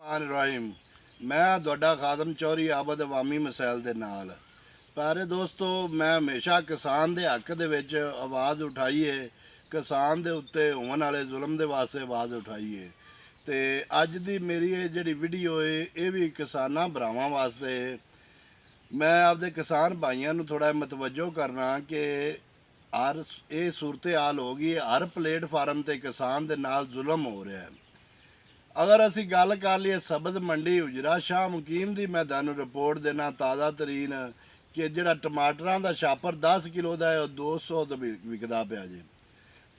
रहीम मैं ਤੁਹਾਡਾ ਖਾਦਮ ਚੌਰੀ ਆਬਦ ਅਵਾਮੀ ਮਸੈਲ ਦੇ ਨਾਲ। ਪਿਆਰੇ ਦੋਸਤੋ, ਮੈਂ ਹਮੇਸ਼ਾ ਕਿਸਾਨ ਦੇ ਹੱਕ ਦੇ ਵਿੱਚ ਆਵਾਜ਼ ਉਠਾਈਏ, ਕਿਸਾਨ ਦੇ ਉੱਤੇ ਹੋਣ ਵਾਲੇ ਜ਼ੁਲਮ ਦੇ ਵਾਸਤੇ ਆਵਾਜ਼ ਉਠਾਈਏ। ਤੇ ਅੱਜ ਦੀ ਮੇਰੀ ਇਹ ਜਿਹੜੀ ਵੀਡੀਓ ਹੈ ਇਹ ਵੀ ਕਿਸਾਨਾਂ ਭਰਾਵਾਂ ਵਾਸਤੇ। ਮੈਂ ਆਪਦੇ ਕਿਸਾਨ ਭਾਈਆਂ ਨੂੰ ਥੋੜਾ ਮਤਵੱਜੋ ਕਰਨਾ ਕਿ ਹਰ ਇਹ ਸੂਰਤ ਹਾਲ ਹੋ ਗਈ, ਹਰ ਪਲੇਟਫਾਰਮ ਤੇ ਕਿਸਾਨ ਦੇ ਨਾਲ ਜ਼ੁਲਮ ਹੋ ਰਿਹਾ ਹੈ। अगर असी गल कर लीए सब्ज़ मंडी उजरा शाह मुकीम की, मैं तुहानूं रिपोर्ट देना ताज़ा तरीन कि जिहड़ा टमाटरां दा छापर 10 किलो का है वह 200 दा विकदा पिया जी।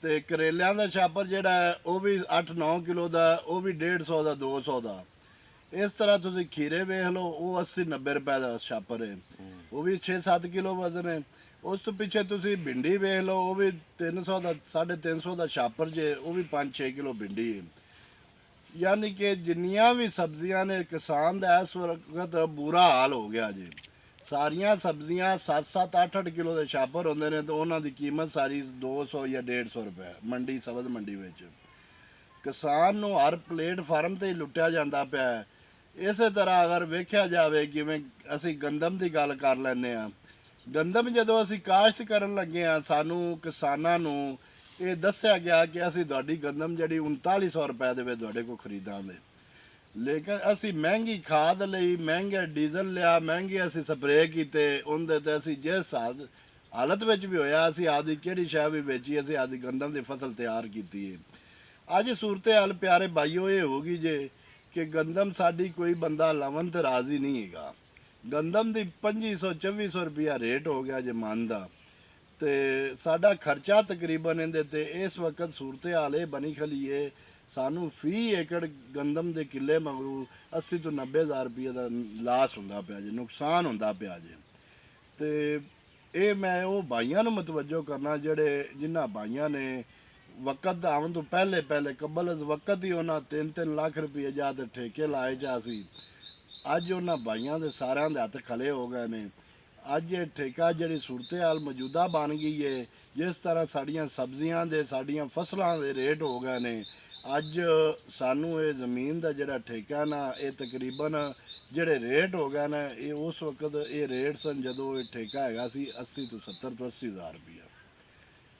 तो करेलियां दा छापर जिहड़ा है वह भी 8-9 किलो का, वह भी 150 का 200 का। इस तरह तुसीं खीरे वेख लो, वो 80-90 रुपए का छापर है, वो भी 6-7 किलो वजन है। उस तो पिछे तुसीं भिंडी वेख लो, वो भी 300 का 350 का छापर जे, वो भी 5-6 किलो भिंडी है। यानी कि जिन्नियां भी सब्जियां ने किसान का इस वक्त बुरा हाल हो गया जी। सारिया सब्जियां 7-7, 8-8 किलो के छापर होंगे ने, तो उन्हों की कीमत सारी 200 या 150 रुपए मंडी, सब्ज़ मंडी में। किसान नूं हर प्लेटफार्म से ही लुटिया जाता पाया है। इस तरह अगर वेख्या जाए कि असी गंदम की गल कर लैने, गंदम जदों असी काश्त करन लगे हाँ, सानू किसानां नूं ये दस्या गया कि असी तुहाडी गंदम जी 3900 रुपए दे तुहाडे को खरीदांगे, लेकिन असी महंगी खाद लई, महंगे डीजल लिया, महंगे असी स्प्रे कीते, उनदे ते असी जिस हालत में भी होया असी आदि किहड़ी शै भी बेची, असी आदि गंदम की फसल तैयार की है। अज सूरत हाल प्यारे भाईओ ये होगी जे कि गंदम साडी कोई बंदा लवन ते राजी नहीं हैगा। गंदम की 2500-2400 रुपया रेट हो गया जे मन का। तो साडा खर्चा तकरीबन इहदे ते इस वक्त सूरत हाल ये बनी खली है, सानू फी एकड़ गंदम के किले मगरू 80 तो 90 हज़ार रुपये का लास होंदा पिया जे, नुकसान होंदा पिया जे। तो ये मैं वो भाइयों नूं मतवज्जो करना जिहड़े जिन्हां भाइयों ने वक्त आउण तो पहले कबल वक्त ही उन्हां 3-3 लाख रुपये जा ते ठेके लाए जा सी। अज उन्हां भाइयों के सारिਆਂ ਦੇ हत्थ खले हो गए ने। अज ये ठेका जी सूरत हाल मौजूदा बन गई है, जिस तरह साड़ियाँ सब्जियां दे, साड़ियाँ फसलों के रेट हो गए ने। अज सानू ये ज़मीन का जोड़ा ठेका ना, ये तकरीबन जोड़े रेट हो गए ना, ये उस वक्त ये रेट सन जदों ये ठेका हैगा सी 80 तो 70 तो 80 हज़ार रुपया।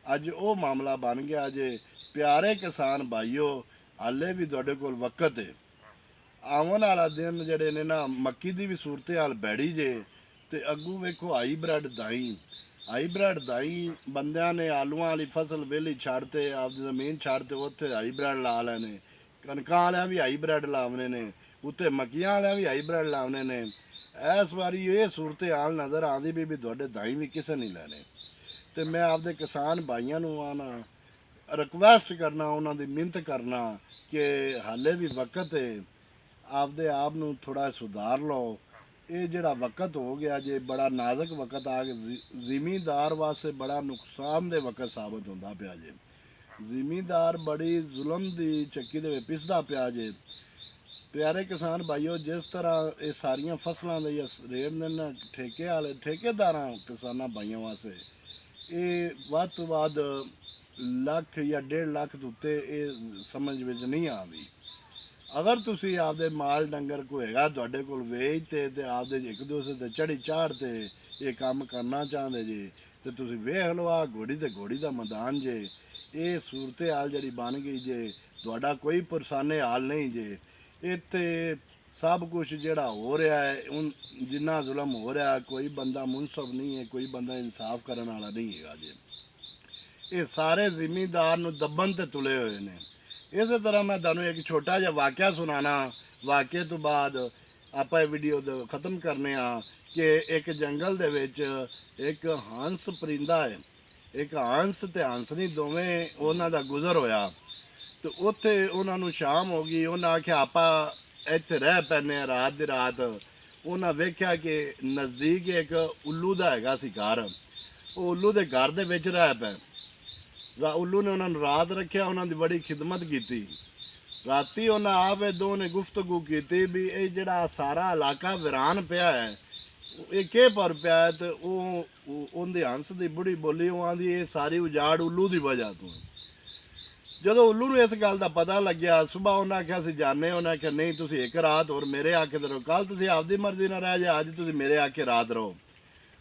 अज वो मामला बन गया जे। प्यारे किसान भाईओ, हाले भी तुहाडे कोल वक्त है। आवन वाला दिन जड़े ने ना, मक्की की भी सूरत हाल बैड़ी जे। तो अगू वेखो हाईब्रिड दाई बंदियां ने आलूआं वाली फसल वेली छाड़ते, आप जमीन छाड़ते, उत्थे हाईब्रिड ला लेने, कणकां वालियां भी हाईब्रिड लावने ने, उत्ते मक्कियां वालियां भी हाईब्रिड लावने ने। इस बारी ये सूरत हाल नज़र आती भी तुहाडे दाई भी किसे नहीं लैने। तो मैं आपदे किसान भाइयों नूं आना रिक्वेस्ट करना, उन्हां दी मिन्नत करना कि हाले भी वक्त है, आपदे आप नूं थोड़ा सुधार लो। ये जड़ा वक्त हो गया जे, बड़ा नाजुक वक्त आ गया, जिमीदार वास्ते बड़ा नुकसान दे वक्त साबित होंदा पिया जे। जिमीदार बड़ी जुल्म दी चक्की दे पिसदा पिया जे। प्यारे किसान भाईओ, जिस तरह ये सारियां फसलों के रेट ने ना, ठेके वाले ठेकेदारां किसानां भाइयों वास्ते ये वध तो वध लाख या 1.5 लाख के उत्ते ये समझ में नहीं आती। अगर तुसी आपदे माल डंगर कोई हैगा तुहाडे कोल वेचते ते आपदे एक दूसरे ते चढ़ी चाढ़ते ये काम करना चाहते जे, तो तुसी वेख लो आ घोड़ी ते घोड़ी का मैदान जे। ये सूरत हाल जड़ी बन गई जे, तुहाडा कोई पुरसाने हाल नहीं जे। इत्थे सब कुछ जड़ा हो रहा है, उन जिन्ना जुल्म हो रहा है, कोई बंदा मुनसफ नहीं है, कोई बंदा इंसाफ करने वाला नहीं है जे। ये सारे जिमीदार नूं दबन ते तुले हुए ने। इस तरह मैं तुहानूं एक छोटा जिहा वाक़या सुनाना, वाक़े तो बाद आप वीडियो ख़त्म करने कि एक जंगल दे विच एक हंस परिंदा है, एक हंस ते हंसनी दोवें उन्हां दा गुज़र होया। तो उत्थे उन्हां नूं शाम हो गई, उन्हां आख्या आपां इत्थे रह पैने रात दी रात। उन्हां वेख्या कि नज़दीक एक उल्लू दा हैगा सी घर, वो उल्लू दे घर दे विच रह पै। उल्लू ने उन्होंने रात रखा, उन्होंने बड़ी खिदमत की। राती उन्हें आपे दो ने गुफ्तगू की भी ये जड़ा सारा इलाका वीरान पिया है, ये के पर पिया है। तो उनके हंस की बुढ़ी बोली, वो आँदी ये सारी उजाड़ उल्लू की वजह तो। ਜਦੋਂ ਉੱਲੂ ਨੂੰ ਇਸ ਗੱਲ ਦਾ ਪਤਾ ਲੱਗਿਆ, ਸਵੇਰ ਉਹਨਾਂ ਆਖਿਆ ਅਸੀਂ ਜਾਣੇ, ਉਹਨਾਂ ਆਖਿਆ ਨਹੀਂ ਤੁਸੀਂ ਇੱਕ ਰਾਤ ਹੋਰ ਮੇਰੇ ਆਖੇ ਤੇ ਰਹੋ, ਕੱਲ ਤੁਸੀਂ ਆਪਦੀ ਮਰਜ਼ੀ ਨਾਲ ਰਹਿ ਜਾ, ਅੱਜ ਤੁਸੀਂ ਮੇਰੇ ਆਖੇ ਰਾਤ ਰਹੋ।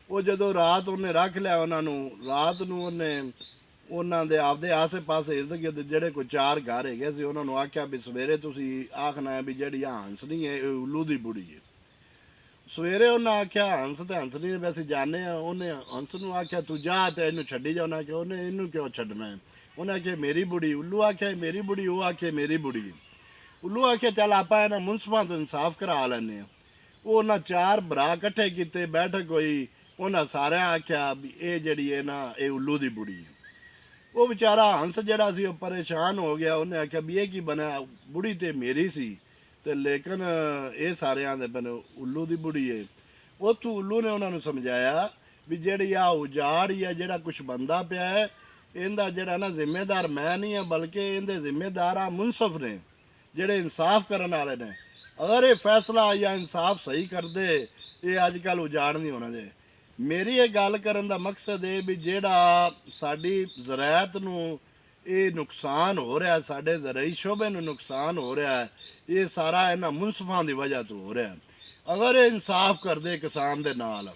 ਉਹ ਜਦੋਂ ਰਾਤ ਉਹਨੇ ਰੱਖ ਲਿਆ ਉਹਨਾਂ ਨੂੰ, ਰਾਤ ਨੂੰ ਉਹਨੇ ਉਹਨਾਂ ਦੇ ਆਪਦੇ ਆਸੇ ਪਾਸੇ ਇਰਦ ਗਿਰਦ ਜਿਹੜੇ ਕੋਈ 4 ਘਰ ਹੈਗੇ ਸੀ ਉਹਨਾਂ ਨੂੰ ਆਖਿਆ ਵੀ ਸਵੇਰੇ ਤੁਸੀਂ ਆਖਣਾ ਹੈ ਵੀ ਜਿਹੜੀ ਆ ਹੰਸਣੀ ਹੈ ਇਹ ਉੱਲੂ ਦੀ ਬੁੜੀ ਹੈ। ਸਵੇਰੇ ਉਹਨਾਂ ਆਖਿਆ ਹੰਸ ਤੇ ਹੰਸਣੀ ਨੇ ਵੈਸੇ ਜਾਣੇ ਆ, ਉਹਨੇ ਹੰਸ ਨੂੰ ਆਖਿਆ ਤੂੰ ਜਾ ਤੇ ਇਹਨੂੰ ਛੱਡੀ ਜਾ, ਉਹਨਾਂ ਕਿ ਉਹਨੇ ਇਹਨੂੰ ਕਿਉਂ ਛੱਡਣਾ ਹੈ, ਉਹਨੇ ਆਖਿਆ ਮੇਰੀ ਬੁੜੀ। ਉੱਲੂ ਆਖਿਆ ਮੇਰੀ ਬੁੜੀ, ਉਹ ਆਖਿਆ ਮੇਰੀ ਬੁੜੀ। ਉੱਲੂ ਆਖਿਆ ਚੱਲ ਆਪਾਂ ਇਹਨਾਂ ਮੁਨਸਫਾਂ ਤੋਂ ਇਨਸਾਫ ਕਰਾ ਲੈਂਦੇ ਹਾਂ। ਉਹ ਉਹਨਾਂ 4 ਭਰਾ ਇਕੱਠੇ ਕੀਤੇ, ਬੈਠਕ ਹੋਈ, ਉਹਨਾਂ ਸਾਰਿਆਂ ਆਖਿਆ ਵੀ ਇਹ ਜਿਹੜੀ ਹੈ ਨਾ ਇਹ ਉੱਲੂ ਦੀ ਬੁੜੀ ਹੈ। ਉਹ ਵਿਚਾਰਾ ਹੰਸ ਜਿਹੜਾ ਸੀ ਉਹ ਪਰੇਸ਼ਾਨ ਹੋ ਗਿਆ, ਉਹਨੇ ਆਖਿਆ ਵੀ ਇਹ ਕੀ ਬਣਿਆ, ਬੁੜੀ ਤੇ ਮੇਰੀ ਸੀ ਤੇ ਲੇਕਿਨ ਇਹ ਸਾਰਿਆਂ ਦੇ ਬਨ ਉੱਲੂ ਦੀ ਬੁੜੀ ਹੈ। ਉੱਥੋਂ ਉੱਲੂ ਨੇ ਉਹਨਾਂ ਨੂੰ ਸਮਝਾਇਆ ਵੀ ਜਿਹੜੀ ਆ ਉਜਾੜ ਹੀ ਹੈ, ਜਿਹੜਾ ਕੁਛ ਬੰਦਾ ਪਿਆ ਹੈ, ਇਹਦਾ ਜਿਹੜਾ ਨਾ ਜ਼ਿੰਮੇਦਾਰ ਮੈਂ ਨਹੀਂ ਹਾਂ ਬਲਕਿ ਇਹਦੇ ਜ਼ਿੰਮੇਦਾਰ ਆ ਮੁਨਸਫ ਨੇ ਜਿਹੜੇ ਇਨਸਾਫ ਕਰਨ ਵਾਲੇ ਨੇ। ਅਗਰ ਇਹ ਫੈਸਲਾ ਜਾਂ ਇਨਸਾਫ ਸਹੀ ਕਰਦੇ ਇਹ ਅੱਜ ਕੱਲ੍ਹ ਉਜਾੜ ਨਹੀਂ ਹੋਣਾ ਜੇ। ਮੇਰੀ ਇਹ ਗੱਲ ਕਰਨ ਦਾ ਮਕਸਦ ਇਹ ਵੀ ਜਿਹੜਾ ਸਾਡੀ ਜ਼ਰਾਅਤ ਨੂੰ ਇਹ ਨੁਕਸਾਨ ਹੋ ਰਿਹਾ, ਸਾਡੇ ਜ਼ਰਾਈ ਸ਼ੋਬੇ ਨੂੰ ਨੁਕਸਾਨ ਹੋ ਰਿਹਾ, ਇਹ ਸਾਰਾ ਇਹਨਾਂ ਮੁਨਸਫਾਂ ਦੀ ਵਜ੍ਹਾ ਤੋਂ ਹੋ ਰਿਹਾ। ਅਗਰ ਇਹ ਇਨਸਾਫ ਕਰਦੇ ਕਿਸਾਨ ਦੇ ਨਾਲ,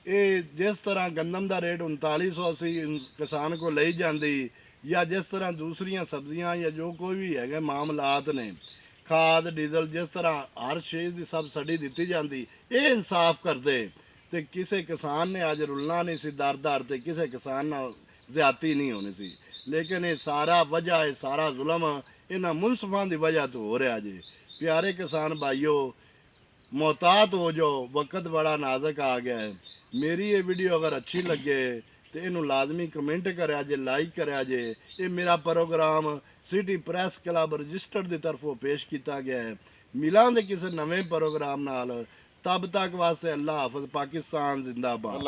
ਇਹ ਜਿਸ ਤਰ੍ਹਾਂ ਗੰਦਮ ਦਾ ਰੇਟ 3980 ਕਿਸਾਨ ਕੋ ਲਈ ਜਾਂਦੀ, ਜਾਂ ਜਿਸ ਤਰ੍ਹਾਂ ਦੂਸਰੀਆਂ ਸਬਜ਼ੀਆਂ ਜਾਂ ਜੋ ਕੋਈ ਵੀ ਹੈਗੇ ਮਾਮਲਾਤ ਨੇ, ਖਾਦ ਡੀਜ਼ਲ, ਜਿਸ ਤਰ੍ਹਾਂ ਹਰ ਚੀਜ਼ ਦੀ ਸਬਸਿਡੀ ਦਿੱਤੀ ਜਾਂਦੀ, ਇਹ ਇਨਸਾਫ ਕਰਦੇ ਤੇ ਕਿਸੇ ਕਿਸਾਨ ਨੇ ਅੱਜ ਰੁਲਣਾ ਨਹੀਂ ਸੀ ਦਰ ਤੇ, ਕਿਸੇ ਕਿਸਾਨ ਨਾਲ ਜ਼ਿਆਦਤੀ ਨਹੀਂ ਹੋਣੀ ਸੀ। ਲੇਕਿਨ ਇਹ ਸਾਰਾ ਵਜ੍ਹਾ, ਇਹ ਸਾਰਾ ਜ਼ੁਲਮ ਇਹਨਾਂ ਮੁਨਸਫਾਂ ਦੀ ਵਜ੍ਹਾ ਤੋਂ ਹੋ ਰਿਹਾ ਜੀ। ਪਿਆਰੇ ਕਿਸਾਨ ਭਾਈਓ, मोहतात हो जाओ, वक्त बड़ा नाजुक आ गया है। मेरी ये वीडियो अगर अच्छी लगे तो इनू लाजमी कमेंट करा जे, लाइक करा जे। ये मेरा programme city press club registered की तरफों पेश किया गया है। मिलांगे किसी नवे प्रोग्राम नाल, तब तक वास्ते अल्लाह हाफिज़। पाकिस्तान जिंदाबाद।